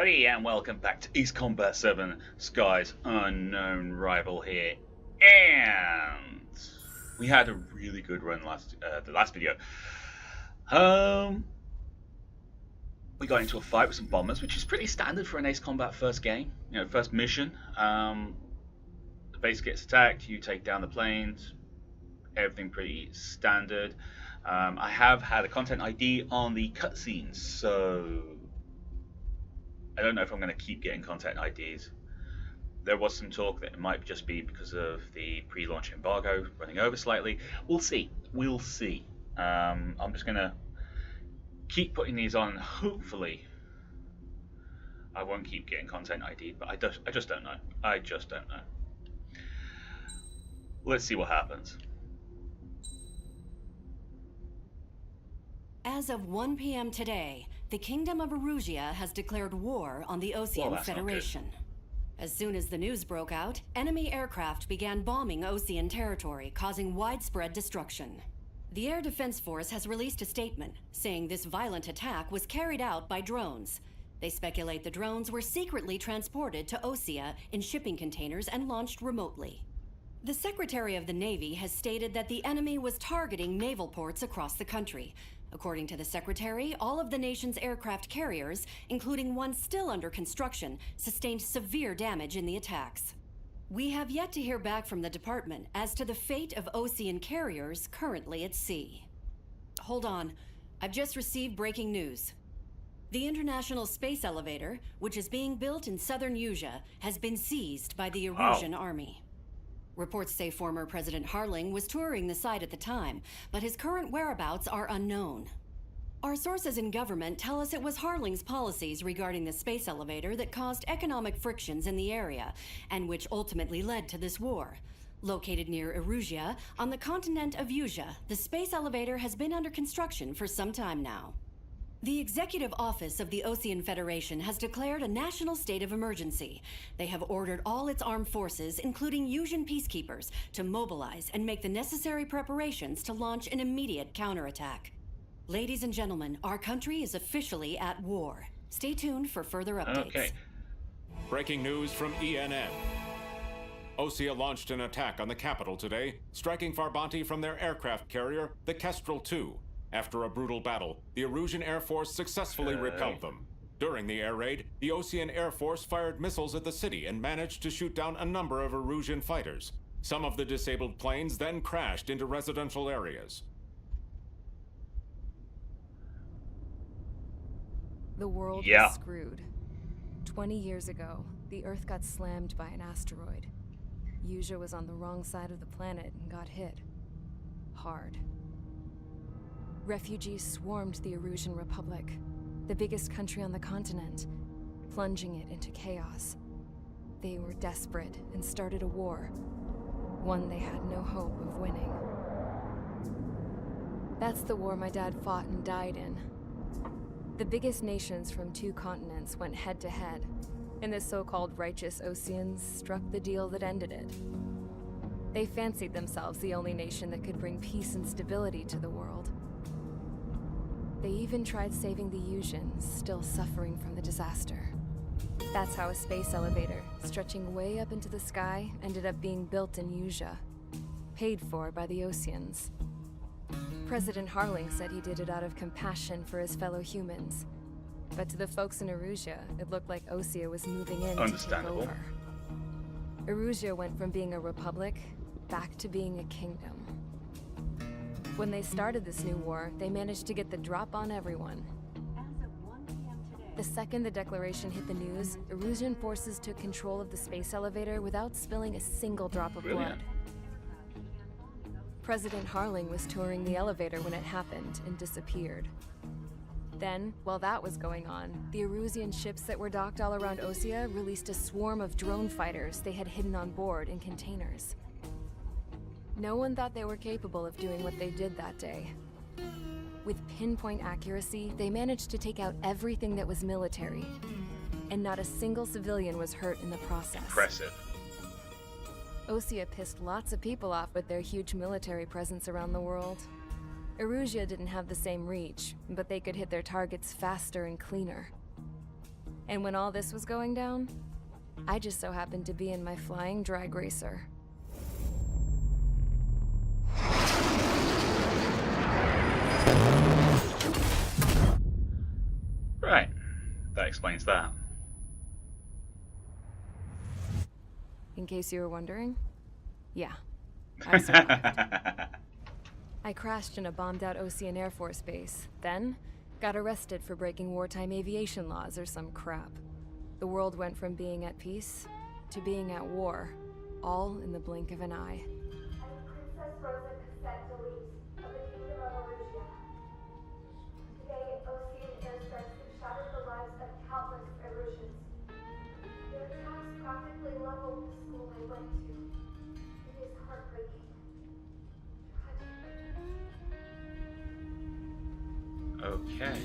everybody, and welcome back to East Combat 7, Sky's unknown rival here. And we had a really good run the last video. We got into a fight with some bombers, which is pretty standard for an Ace Combat first game, first mission. The base gets attacked, you take down the planes, everything pretty standard. I have had a content ID on the cutscenes, so I don't know if I'm going to keep getting content IDs. There was some talk that it might just be because of the pre-launch embargo running over slightly. We'll see. We'll see. I'm just going to keep putting these on. Hopefully, I won't keep getting content ID, but I just don't know. I just don't know. Let's see what happens. As of 1 p.m. today, the Kingdom of Erusia has declared war on the Osean Federation. As soon as the news broke out, enemy aircraft began bombing Osean territory, causing widespread destruction. The Air Defense Force has released a statement saying this violent attack was carried out by drones. They speculate the drones were secretly transported to Osea in shipping containers and launched remotely. The Secretary of the Navy has stated that the enemy was targeting naval ports across the country. According to the Secretary, all of the nation's aircraft carriers, including one still under construction, sustained severe damage in the attacks. We have yet to hear back from the department as to the fate of Osean carriers currently at sea. Hold on, I've just received breaking news. The International Space Elevator, which is being built in southern Usia, has been seized by the Erusian Army. Reports say former President Harling was touring the site at the time, but his current whereabouts are unknown. Our sources in government tell us it was Harling's policies regarding the space elevator that caused economic frictions in the area, and which ultimately led to this war. Located near Erusia, on the continent of Usia, the space elevator has been under construction for some time now. The Executive Office of the Osean Federation has declared a national state of emergency. They have ordered all its armed forces, including Usian peacekeepers, to mobilize and make the necessary preparations to launch an immediate counterattack. Ladies and gentlemen, our country is officially at war. Stay tuned for further updates. Okay. Breaking news from ENN. Osea launched an attack on the capital today, striking Farbanti from their aircraft carrier, the Kestrel II. After a brutal battle, the Erusian Air Force successfully repelled them. During the air raid, the Osean Air Force fired missiles at the city and managed to shoot down a number of Erusian fighters. Some of the disabled planes then crashed into residential areas. The world was screwed. 20 years ago, the Earth got slammed by an asteroid. Usia was on the wrong side of the planet and got hit. Hard. Refugees swarmed the Erusian Republic, the biggest country on the continent, plunging it into chaos. They were desperate and started a war, one they had no hope of winning. That's the war my dad fought and died in. The biggest nations from 2 continents went head-to-head, and the so-called righteous Oseans struck the deal that ended it. They fancied themselves the only nation that could bring peace and stability to the world. They even tried saving the Usians, still suffering from the disaster. That's how a space elevator, stretching way up into the sky, ended up being built in Usia, paid for by the Oseans. President Harling said he did it out of compassion for his fellow humans. But to the folks in Erusia, it looked like Osea was moving in to take over. Erusia went from being a republic back to being a kingdom. When they started this new war, they managed to get the drop on everyone. The second the declaration hit the news, Erusian forces took control of the space elevator without spilling a single drop of blood. President Harling was touring the elevator when it happened and disappeared. Then, while that was going on, the Erusian ships that were docked all around Osea released a swarm of drone fighters they had hidden on board in containers. No one thought they were capable of doing what they did that day. With pinpoint accuracy, they managed to take out everything that was military, and not a single civilian was hurt in the process. Impressive. Osea pissed lots of people off with their huge military presence around the world. Erusia didn't have the same reach, but they could hit their targets faster and cleaner. And when all this was going down, I just so happened to be in my flying drag racer. Right. That explains that. In case you were wondering, yeah, I survived. I crashed in a bombed-out Ocean Air Force base, then got arrested for breaking wartime aviation laws or some crap. The world went from being at peace to being at war, all in the blink of an eye. Princess Rosa Cassette Delete of the Kingdom of Erusia. Today, Ocean airstrikes have shattered the lives of countless Erusians. Their attacks practically leveled the school I went to. It is heartbreaking. Okay.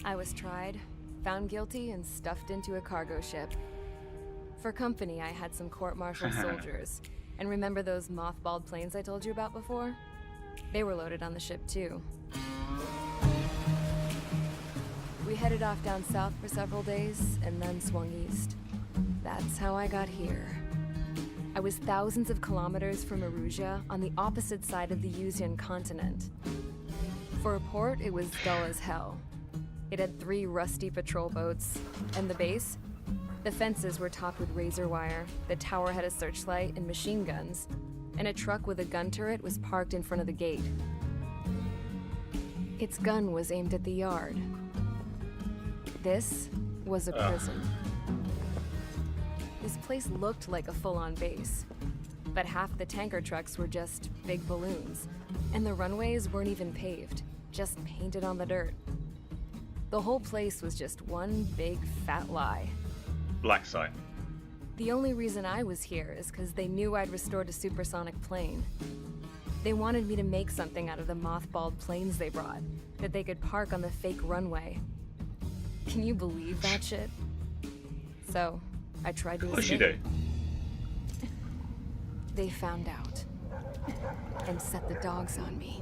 I was tried, found guilty, and stuffed into a cargo ship. For company, I had some court-martialed soldiers. And remember those mothballed planes I told you about before? They were loaded on the ship, too. We headed off down south for several days, and then swung east. That's how I got here. I was thousands of kilometers from Erusia, on the opposite side of the Usian continent. For a port, it was dull as hell. It had 3 rusty patrol boats, and the base? The fences were topped with razor wire, the tower had a searchlight and machine guns, and a truck with a gun turret was parked in front of the gate. Its gun was aimed at the yard. This was a prison. This place looked like a full-on base, but half the tanker trucks were just big balloons, and the runways weren't even paved, just painted on the dirt. The whole place was just one big fat lie. Black site. The only reason I was here is because they knew I'd restored a supersonic plane. They wanted me to make something out of the mothballed planes they brought, that they could park on the fake runway. Can you believe that shit? So, I tried to escape. Of course you do. They found out. And set the dogs on me.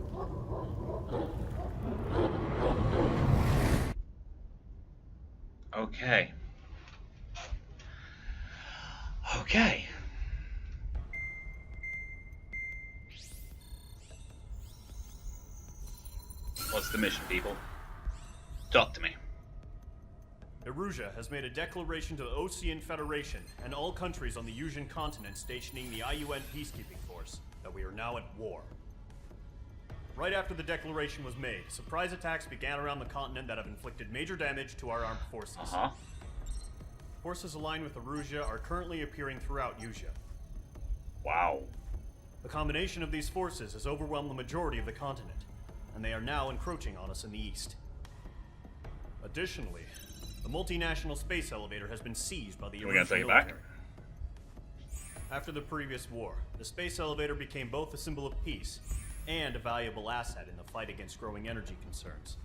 Okay. Okay. What's the mission, people? Talk to me. Erusia has made a declaration to the Ocean Federation and all countries on the Usian continent stationing the IUN peacekeeping force that we are now at war. Right after the declaration was made, surprise attacks began around the continent that have inflicted major damage to our armed forces. Forces aligned with Erusia are currently appearing throughout Usia. Wow. The combination of these forces has overwhelmed the majority of the continent, and they are now encroaching on us in the east. Additionally, the multinational space elevator has been seized by the We're gonna Erusian take it military. back. After the previous war, the space elevator became both a symbol of peace and a valuable asset in the fight against growing energy concerns.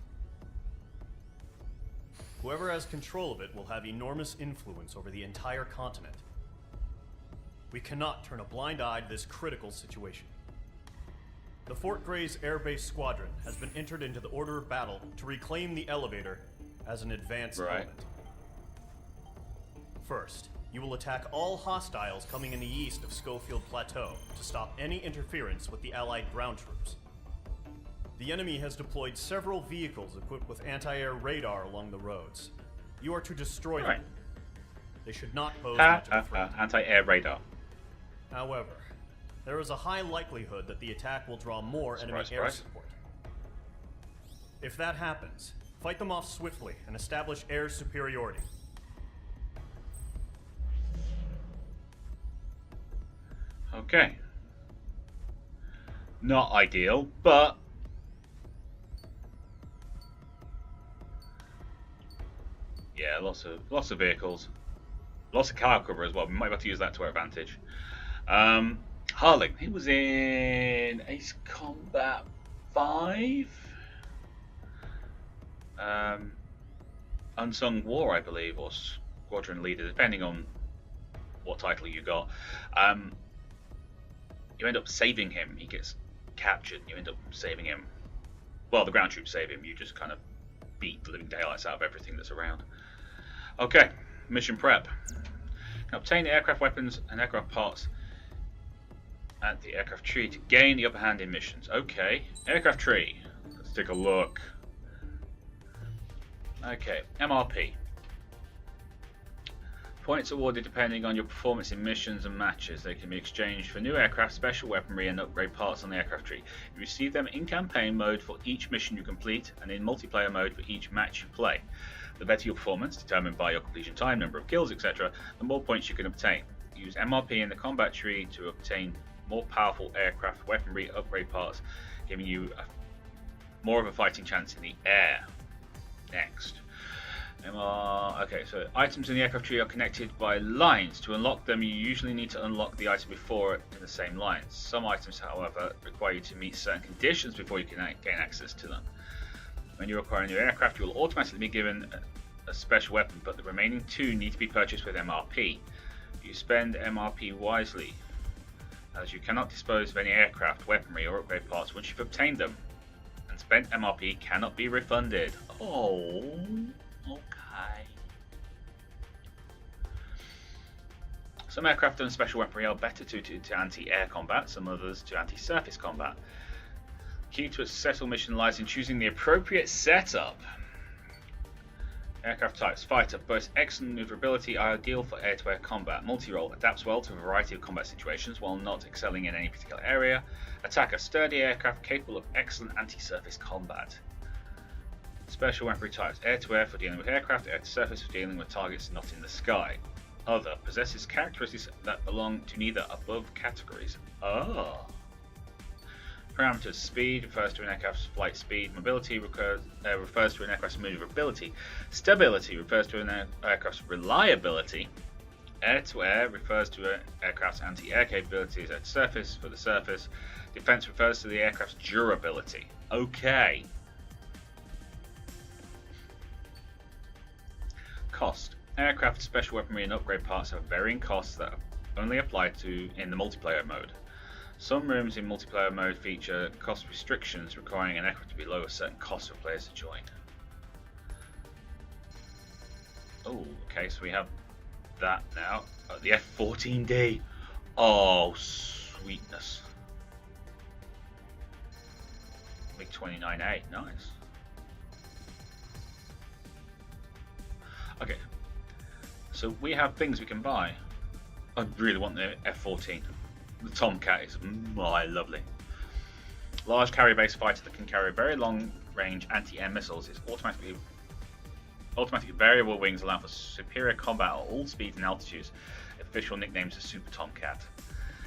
Whoever has control of it will have enormous influence over the entire continent. We cannot turn a blind eye to this critical situation. The Fort Gray's Air Base Squadron has been entered into the order of battle to reclaim the elevator as an advanced element. First, you will attack all hostiles coming in the east of Schofield Plateau to stop any interference with the Allied ground troops. The enemy has deployed several vehicles equipped with anti-air radar along the roads. You are to destroy them. They should not pose much of a threat. Anti-air radar. However, there is a high likelihood that the attack will draw more enemy air support. If that happens, fight them off swiftly and establish air superiority. Okay. Not ideal, but yeah, lots of vehicles, lots of car cover as well. We might have to use that to our advantage. Harling, he was in Ace Combat 5. Unsung War, I believe, or Squadron Leader, depending on what title you got. You end up saving him. He gets captured, and you end up saving him. Well, the ground troops save him. You just kind of beat the living daylights out of everything that's around. Okay, mission prep. Can obtain aircraft weapons and aircraft parts at the aircraft tree to gain the upper hand in missions. Okay, aircraft tree. Let's take a look. Okay, MRP. Points awarded depending on your performance in missions and matches. They can be exchanged for new aircraft, special weaponry, and upgrade parts on the aircraft tree. You receive them in campaign mode for each mission you complete, and in multiplayer mode for each match you play. The better your performance, determined by your completion time, number of kills, etc., the more points you can obtain. Use MRP in the combat tree to obtain more powerful aircraft, weaponry, upgrade parts, giving you more of a fighting chance in the air. Next. Okay, so items in the aircraft tree are connected by lines. To unlock them, you usually need to unlock the item before in the same lines. Some items, however, require you to meet certain conditions before you can gain access to them. When you acquire a new aircraft, you will automatically be given a special weapon, but the remaining two need to be purchased with MRP. You spend MRP wisely, as you cannot dispose of any aircraft, weaponry, or upgrade parts once you've obtained them, and spent MRP cannot be refunded. Oh. Okay. Some aircraft and special weaponry are better suited to anti-air combat, some others to anti-surface combat. Key to a successful mission lies in choosing the appropriate setup. Aircraft types. Fighter boasts excellent maneuverability, ideal for air-to-air combat. Multi-role adapts well to a variety of combat situations while not excelling in any particular area. Attacker. Sturdy aircraft capable of excellent anti-surface combat. Special weaponry types. Air-to-air for dealing with aircraft, air-to-surface for dealing with targets not in the sky. Other. Possesses characteristics that belong to neither above categories. Oh. Parameters. Speed refers to an aircraft's flight speed. Mobility refers to an aircraft's maneuverability. Stability refers to an aircraft's reliability. Air-to-air refers to an aircraft's anti-air capabilities at surface for the surface. Defense refers to the aircraft's durability. Okay. Cost. Aircraft, special weaponry, and upgrade parts have varying costs that only apply to in the multiplayer mode. Some rooms in multiplayer mode feature cost restrictions requiring an aircraft to be below a certain cost for players to join. Oh, okay, so we have that now. The F-14D. Oh, sweetness. MiG-29A, nice. Okay, so we have things we can buy. I really want the F-14. The Tomcat is lovely. Large carrier-based fighter that can carry very long-range anti-air missiles. Its automatic variable wings allow for superior combat at all speeds and altitudes. Official nickname is Super Tomcat.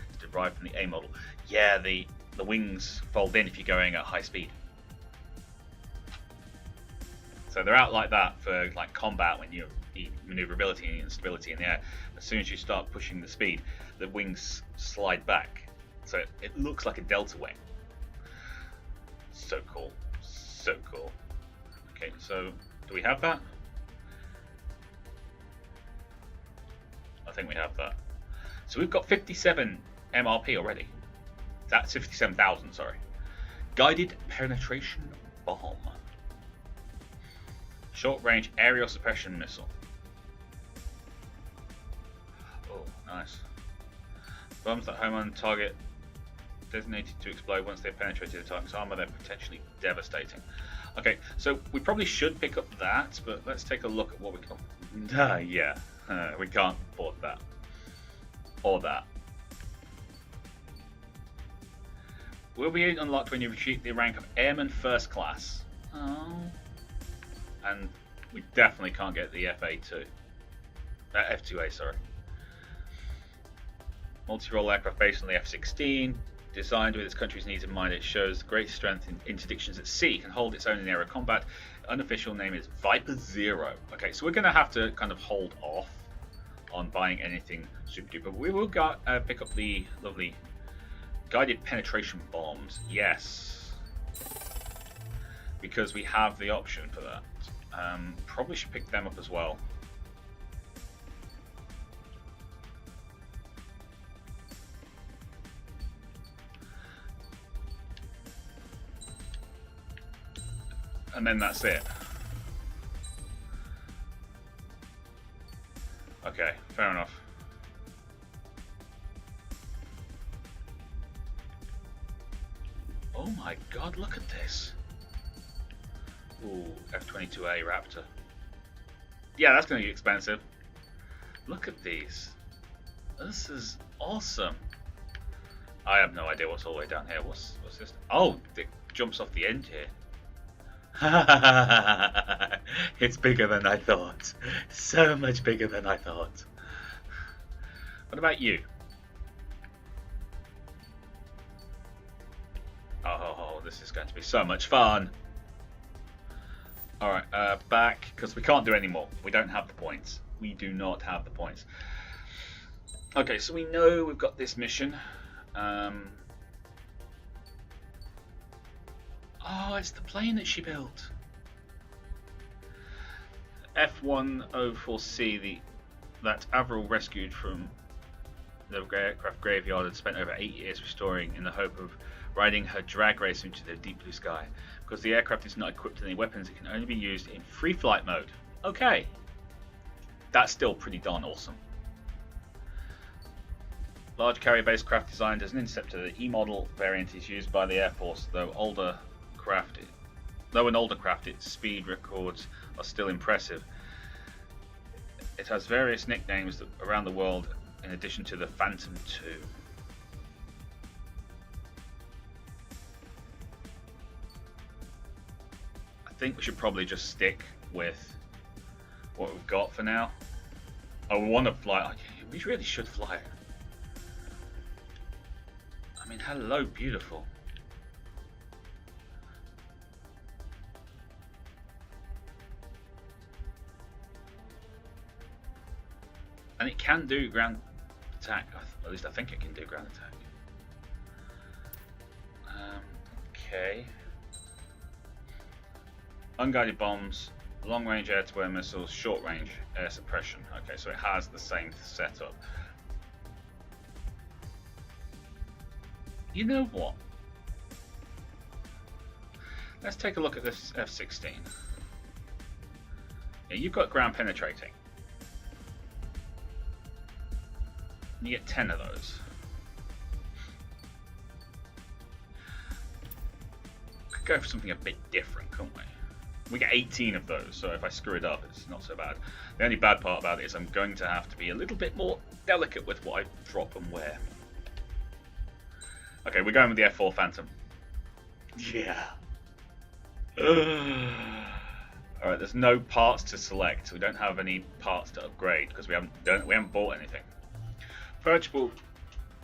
It's derived from the A model. Yeah, the wings fold in if you're going at high speed. So they're out like that for like combat when you need maneuverability and stability in the air. As soon as you start pushing the speed, the wings slide back. So it looks like a delta wing. So cool. So cool. Okay, so do we have that? I think we have that. So we've got 57 MRP already. That's 57,000, sorry. Guided penetration bomb. Short range aerial suppression missile. Oh, nice. Bombs that home on target designated to explode once they've penetrated the target's armor, they're potentially devastating. Okay, so we probably should pick up that, but let's take a look at what we can. We can't afford that. Or that. Will be unlocked when you achieve the rank of Airman First Class. Oh. And we definitely can't get the F2A, sorry. Multi-role aircraft based on the F-16, designed with its country's needs in mind. It shows great strength in interdictions at sea, can hold its own in aerial combat. Unofficial name is Viper Zero. Okay, so we're going to have to kind of hold off on buying anything super duper. But we will pick up the lovely guided penetration bombs. Yes, because we have the option for that. Probably should pick them up as well. And then that's it. fair enough. Oh my god, look at this. Ooh, F-22A Raptor. Yeah, that's going to be expensive. Look at these. This is awesome. I have no idea what's all the way down here. What's this? Oh, it jumps off the end here. It's bigger than I thought. So much bigger than I thought. What about you? Oh, this is going to be so much fun. Alright, back, because we can't do any more. We don't have the points. We do not have the points. Okay, so we know we've got this mission. Oh, it's the plane that she built. F-104C, that Avril rescued from the aircraft graveyard and spent over 8 years restoring in the hope of riding her drag race into the deep blue sky. Because the aircraft is not equipped with any weapons, it can only be used in free flight mode. Okay. That's still pretty darn awesome. Large carrier-based craft designed as an interceptor, the E-model variant is used by the Air Force, though an older craft, its speed records are still impressive. It has various nicknames around the world in addition to the Phantom II. I think we should probably just stick with what we've got for now. Oh, we want to fly. We really should fly it. I mean, hello, beautiful. And it can do ground attack. At least I think it can do ground attack. Okay. Unguided bombs, long-range air-to-air missiles, short-range air suppression. Okay, so it has the same setup. You know what? Let's take a look at this F-16. Yeah, you've got ground penetrating. You get 10 of those. Could go for something a bit different, couldn't we? We get 18 of those, so if I screw it up, it's not so bad. The only bad part about it is I'm going to have to be a little bit more delicate with what I drop and where. Okay, we're going with the F4 Phantom. Yeah. Alright, there's no parts to select. We don't have any parts to upgrade because we haven't bought anything. Purchasable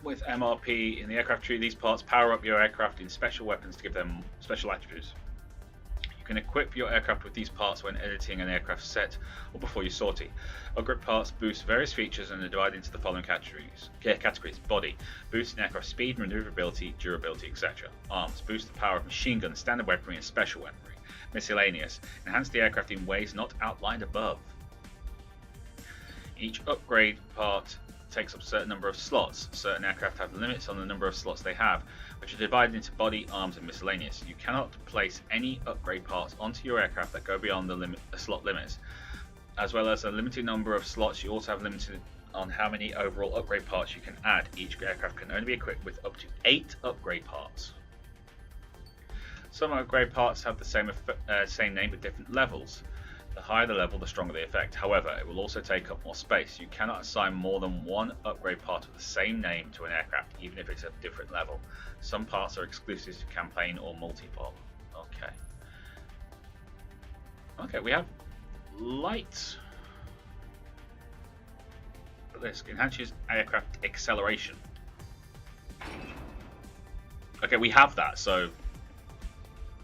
with MRP in the aircraft tree, these parts power up your aircraft in special weapons to give them special attributes. You can equip your aircraft with these parts when editing an aircraft set or before you sortie. Upgrade parts boost various features and are divided into the following categories. Body, boost in aircraft speed, maneuverability, durability, etc. Arms, boost the power of machine guns, standard weaponry and special weaponry. Miscellaneous, enhance the aircraft in ways not outlined above. Each upgrade part takes up a certain number of slots. Certain aircraft have limits on the number of slots they have, which are divided into body, arms and miscellaneous. You cannot place any upgrade parts onto your aircraft that go beyond the slot limits. As well as a limited number of slots, you also have limited on how many overall upgrade parts you can add. Each aircraft can only be equipped with up to 8 upgrade parts. Some upgrade parts have the same name but different levels. The higher the level, the stronger the effect. However, it will also take up more space. You cannot assign more than one upgrade part of the same name to an aircraft, even if it's a different level. Some parts are exclusive to campaign or multi-pop. Okay. Okay, we have light. This enhances aircraft acceleration. Okay, we have that, so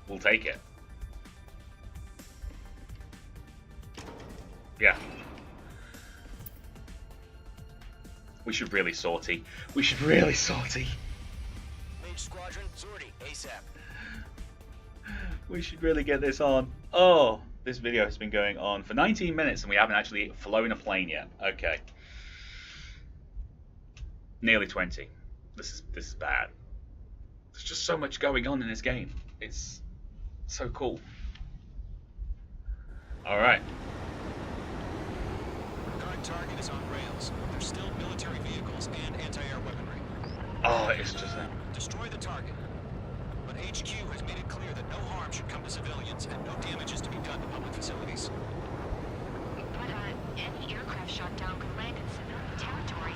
we'll take it. Yeah. We should really sortie. We should really sortie. Mage Squadron, sortie, ASAP. We should really get this on. Oh, this video has been going on for 19 minutes and we haven't actually flown a plane yet. Okay. Nearly 20. This is bad. There's just so much going on in this game. It's so cool. All right. Current target is on rails. There's still military vehicles and anti-air weaponry. Oh, it's just them. Destroy the target. But HQ has made it clear that no harm should come to civilians and no damage is to be done to public facilities. But any aircraft shot down could land in civilian territory.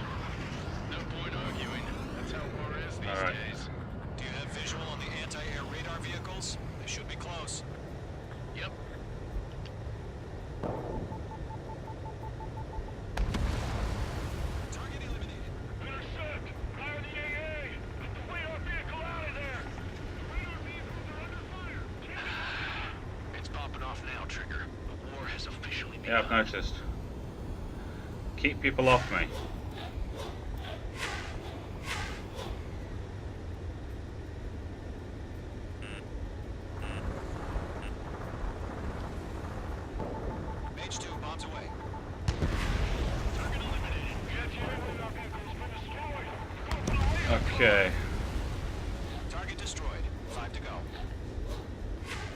No point arguing. That's how war is these days. Do you have visual on the anti-air radar vehicles? They should be close. Yep. Target eliminated. Intercept! Fire the AA! Get the radar vehicle out of there! The radar vehicles are under fire! It's popping off now, Trigger. The war has officially begun. Yeah, I've noticed. Keep people off me. Mage 2, bombs away. Target eliminated. The anti-air radar vehicle's been destroyed. Go for the Okay. Target destroyed. 5 to go.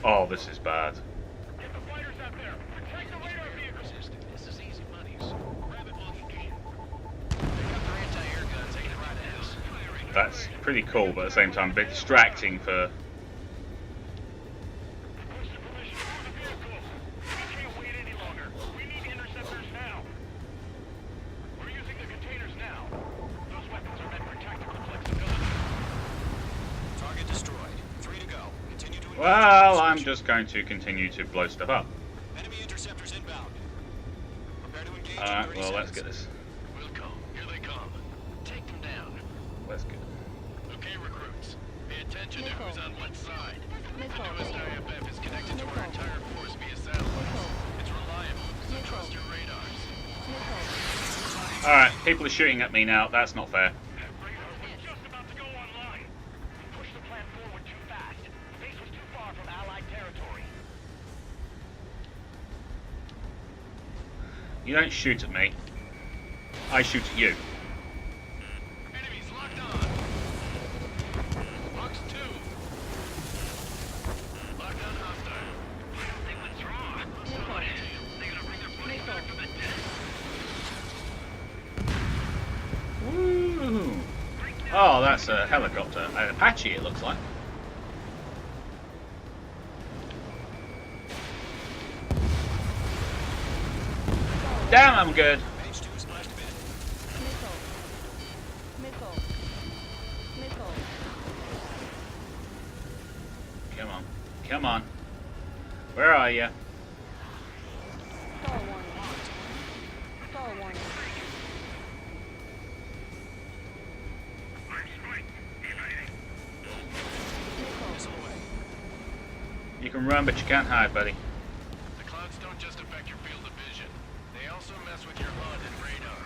Oh, this is bad. Get the fighters out there. Protect the radar vehicles. This is easy money. Grab it while you can. They got their anti-air guns aimed right at us. That's pretty cool, but at the same time a bit distracting for... Requesting permission to move the vehicle. We can't wait any longer. We need interceptors now. We're using the containers now. Those weapons are meant for tactical flexibility. Target destroyed. 3 to go. Continue to engage. Well, I'm just going to continue to blow stuff up. Enemy interceptors inbound. Prepare to engage in Alright, 30 well, let's seconds. get this. We'll go. Here they come. Take them down. Let's get... Okay, recruits. Pay attention to who's on what side. The newest IFF is connected to our entire force via satellites. It's reliable, so trust your radars. Alright, people are shooting at me now. That's not fair. That radar was just about to go online. We pushed the plan forward too fast. The base was too far from Allied territory. You don't shoot at me. I shoot at you. Enemies locked on. Box 2. Locked on hostile. I don't think what's wrong. What? They gonna bring their buddies back from the dead? Woo! Oh, that's a helicopter. An Apache, it looks like. Damn, I'm good. Mage 2 is left mid. Come on. Come on. Where are you? Missile away. You can run, but you can't hide, buddy. The clouds don't just affect your field of vision. They also mess with your HUD and radar.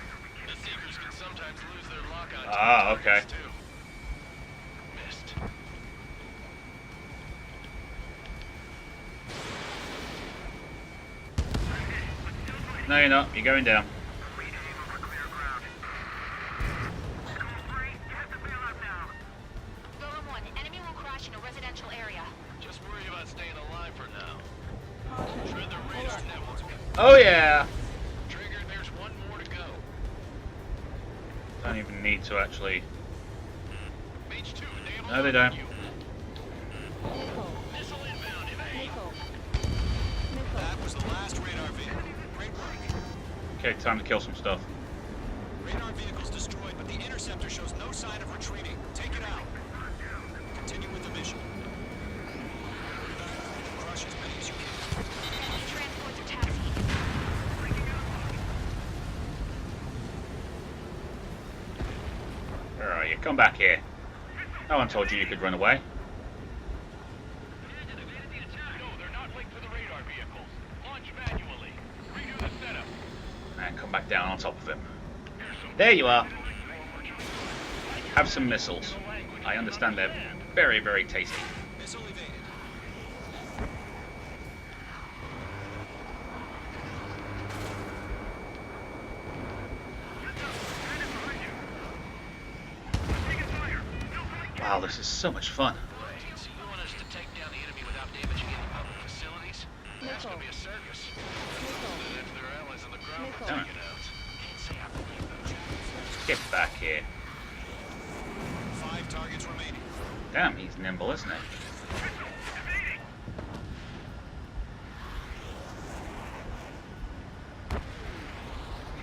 The Seekers can sometimes lose their lock-on to Ah, the okay. targets, too. Missed. No, you're not. You're going down. Golem 1, enemy will crash in a residential area. Just worry about staying alive for now. Shred the radar network. Oh, yeah. Trigger, there's one more to go. Don't even need to actually... Mage 2, enable. No, they don't. you. Missile inbound, evade. That was the last radar vehicle. Great work. Okay, time to kill some stuff. Radar vehicle's destroyed, but the interceptor shows no sign of retreating. Take it out. Continue with the mission. Crush as many as you can. Enemy transports are taxiing. Where are you? Come back here. No one told you you could run away. No, they're not linked to the radar vehicles. Launch manually. Redo the setup. And come back down on top of him. There you are. Have some missiles. I understand they're very, very tasty. Missile evaded. Wow, this is so much fun. So you want us to take down the enemy without damaging any public facilities? That's gonna be a circus. If their allies on the ground will Damn take it. it out. Get back here. 5 targets remaining. Damn, he's nimble, isn't he?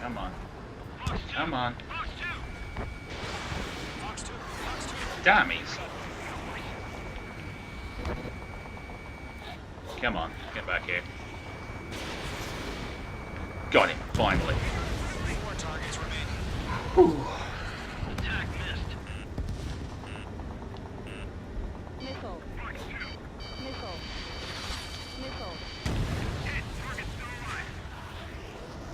Come on. Come on. Fox 2. Damn, he's... Come on, get back here. Got him, finally. 4 targets remaining. Whew. Attack missed. Missile. Missile. Missile. Hit. Target still alive.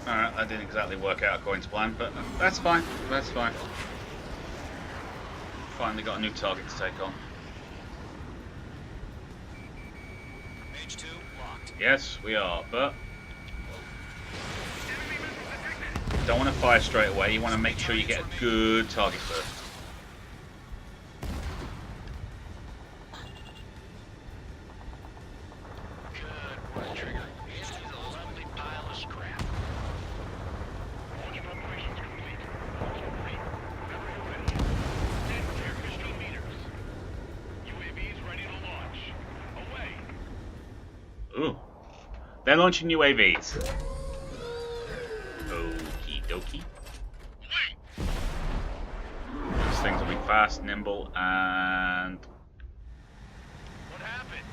Alright, that didn't exactly work out according to plan, but that's fine. That's fine. Finally got a new target to take on. Mage 2 locked. Yes, we are, but don't want to fire straight away. You want to make sure you get a good target first. Good work, Trigger. This is a lovely pile of scrap. All your preparations complete. Complete. Ready. 10 air pistol meters. UAVs ready to launch. Away. Ooh. They're launching UAVs. Okie dokie. These things will be fast, nimble, and... What happened?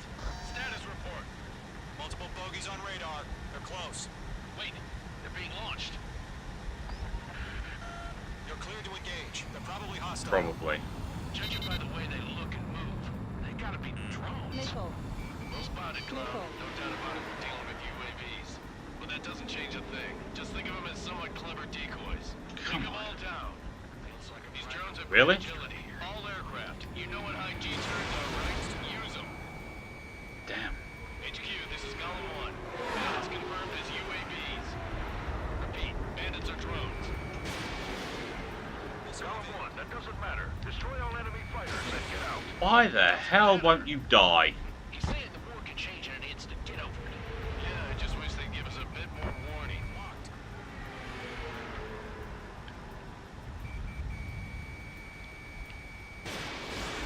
Status report. Multiple bogeys on radar. They're close. Wait, they're being launched. You're cleared to engage. They're probably hostile. Probably. Judging by the way they look and move, they gotta be drones. Missile. Well spotted, Cloud. Missile. No doubt about it. We're dealing with UAVs. But that doesn't change a thing. Just think of them as somewhat clever decoys. Take them all down. These drones have Really? agility. All aircraft. You know what high G turns are, right? Use them. Damn. HQ, this is Column 1. Bandits confirmed as UAVs. Repeat, bandits are drones. Column 1, that doesn't matter. Destroy all enemy fighters and get out. Why the hell won't you die? He's saying the war could change in an instant. Get over it. Yeah, I just wish they'd give us a bit more warning. Locked.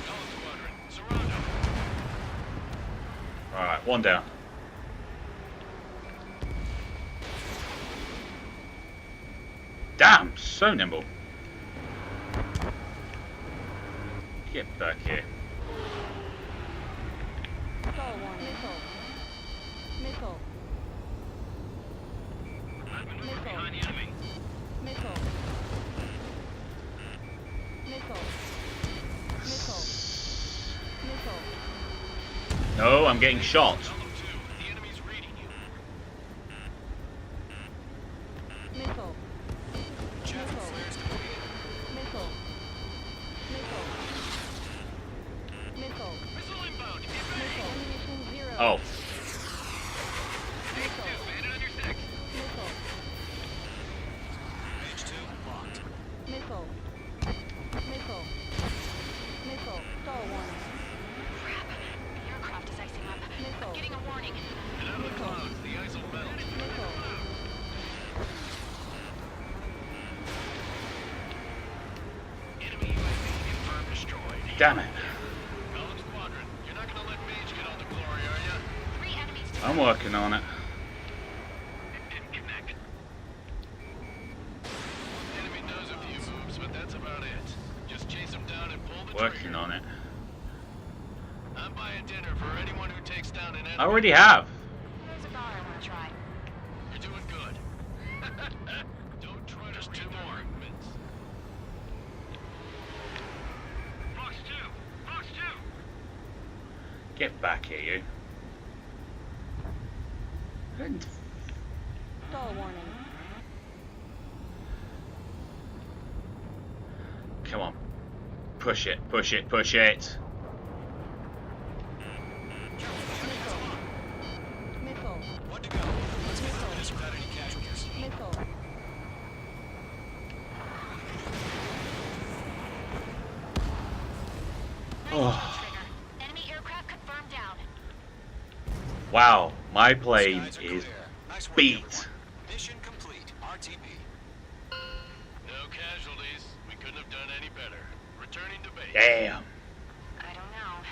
Golem Squadron, surround them. Alright, one down. Damn, so nimble. Get back here. Missile one. Missile. Missile. I've been moving behind the enemy. Missile. Missile. Missile. Missile. No, I'm getting shot. Column 2, the enemy's reading you. Missile. Chaff flares completed. Missile. Missile. Missile. Missile inbound. Get ready. Missile. Ammunition 0. Oh, Take 2, bandit on your 6. Missile. Mage 2 locked. Missile. Missile. Missile. Star warning. Crap. The aircraft is icing up. Missile. I'm getting a warning. Get out of the clouds. The ice will melt. Missile. Enemy UAV confirmed destroyed. damn it. Golem Squadron, you're not gonna let Mage get all the glory, are ya? 3 enemies to I'm working on it. It didn't connect. Enemy knows a few moves, but that's about it. Just chase them down and pull the Working trigger. on it. I'm buying dinner for anyone who takes down an enemy. I already have. There's a bar I want to try. You're doing good. Don't try to read more. Fox 2! Fox 2! Get back here, you. Star warning. Come on. Push it, push it, push it. Missile. One to go. Let's get through this without any casualties. Missile. Oh, Trigger. Enemy aircraft confirmed down. wow, my plane Skies are is clear. Nice work, beat. everyone. Mission complete. RTB. No casualties. We Damn. I don't know.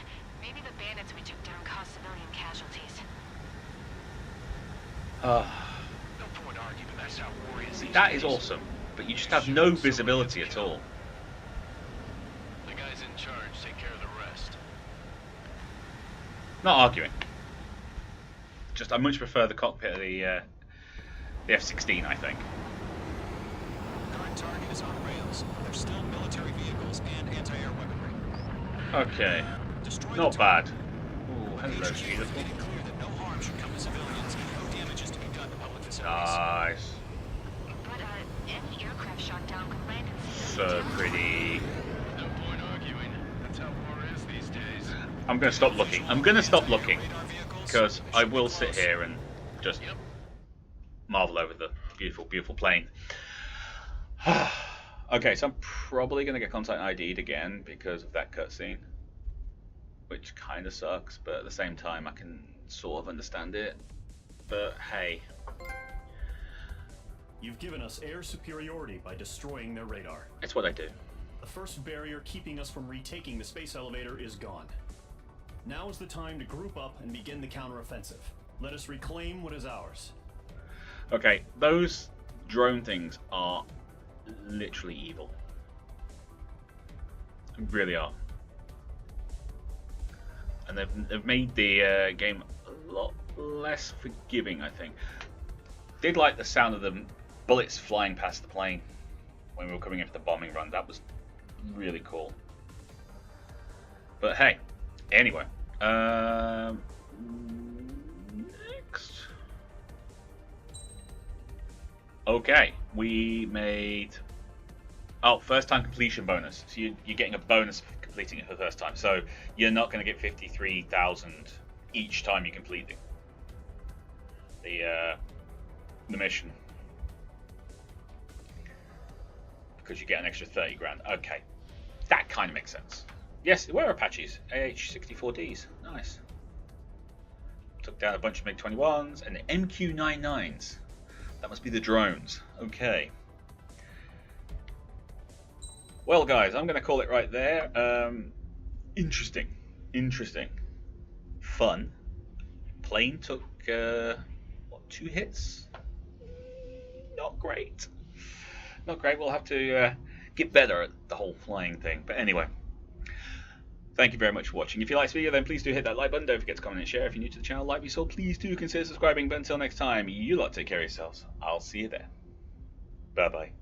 Maybe the bandits we took down caused civilian casualties. Uh, No point arguing, that's how war is see, these that days. is awesome, but you just have no visibility at all. The guys in charge take care of the rest. Not arguing. Just I much prefer the cockpit of the F-16, I think. Current target is on rails. There's still military vehicles and anti-air weaponry. Okay, Destroy the not target. bad. Ooh, hello, HQ has beautiful. made it clear that no harm should come to civilians and no damage is to be done to public facilities. Nice. But, any aircraft shot down could land in So pretty. No point arguing, that's how war is these days. I'm going to stop looking. I'm going to stop looking because I will sit here and just marvel over the beautiful, beautiful plane. Okay, so I'm probably going to get contact ID'd again because of that cutscene, which kind of sucks, but at the same time I can sort of understand it. But hey. You've given us air superiority by destroying their radar. It's what I do. The first barrier keeping us from retaking the space elevator is gone. Now is the time to group up and begin the counteroffensive. Let us reclaim what is ours. Okay, those drone things are literally evil. They really are. And they've made the game a lot less forgiving, I think. Did like the sound of the bullets flying past the plane when we were coming in for the bombing run. That was really cool. But hey, anyway. Next. Okay, we made... Oh, first time completion bonus. So you're getting a bonus for completing it for the first time. So you're not going to get 53,000 each time you complete the mission. Because you get an extra 30 grand. Okay, that kind of makes sense. Yes, there were Apaches, AH-64Ds, nice. Took down a bunch of MiG-21s and the MQ-99s. That must be the drones. Okay. Well, guys, I'm going to call it right there. Interesting. Fun. Plane took, 2 hits? Not great. Not great. We'll have to get better at the whole flying thing. But anyway. Thank you very much for watching. If you like this video, then please do hit that like button. Don't forget to comment and share. If you're new to the channel, like me so, please do consider subscribing. But until next time, you lot take care of yourselves. I'll see you there. Bye-bye.